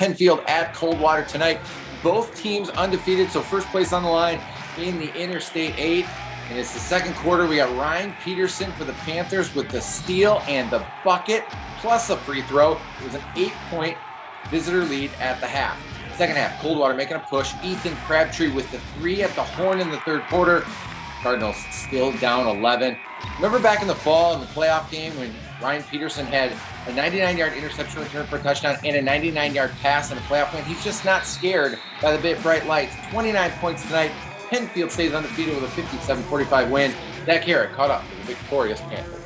Pennfield at Coldwater tonight. Both teams undefeated, so first place on the line in the Interstate 8. And it's the second quarter. We got Ryan Peterson for the Panthers with the steal and the bucket, plus a free throw. It was an 8-point visitor lead at the half. Second half, Coldwater making a push. Ethan Crabtree with the 3 at the horn in the third quarter. Cardinals still down 11. Remember back in the fall in the playoff game when Ryan Peterson had a 99-yard interception return for a touchdown and a 99-yard pass in a playoff win? He's just not scared by the big bright lights. 29 points tonight. Pennfield stays undefeated with a 57-45 win. Dak Harrod caught up with the victorious Panthers.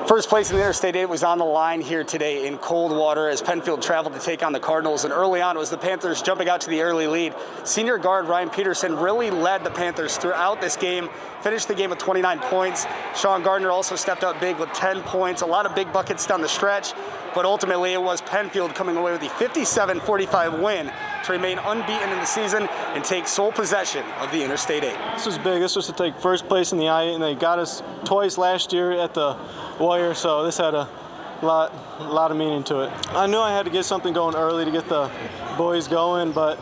First place in the Interstate 8 was on the line here today in Coldwater as Pennfield traveled to take on the Cardinals. And early on, it was the Panthers jumping out to the early lead. Senior guard Ryan Peterson really led the Panthers throughout this game, finished the game with 29 points. Sean Gardner also stepped up big with 10 points, a lot of big buckets down the stretch. But ultimately, it was Pennfield coming away with the 57-45 win to remain unbeaten in the season and take sole possession of the Interstate 8. This was big. This was to take first place in the I-8, and they got us twice last year at the Wire, so this had a lot of meaning to it. I knew I had to get something going early to get the boys going, but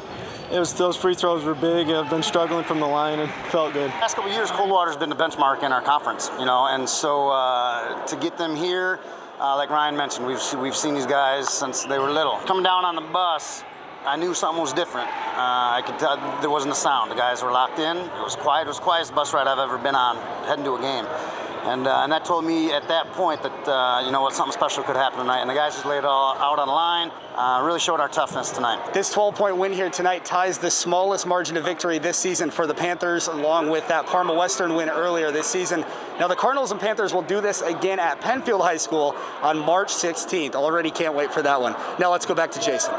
those free throws were big. I've been struggling from the line and felt good. Last couple of years, Coldwater's been the benchmark in our conference, and so to get them here, like Ryan mentioned, we've seen these guys since they were little. Coming down on the bus, I knew something was different. I could tell there wasn't a sound. The guys were locked in. It was quiet. It was the quietest bus ride I've ever been on heading to a game. And that told me at that point that, something special could happen tonight. And the guys just laid it all out on the line, really showed our toughness tonight. This 12-point win here tonight ties the smallest margin of victory this season for the Panthers, along with that Parma Western win earlier this season. Now, the Cardinals and Panthers will do this again at Pennfield High School on March 16th. Already can't wait for that one. Now let's go back to Jason.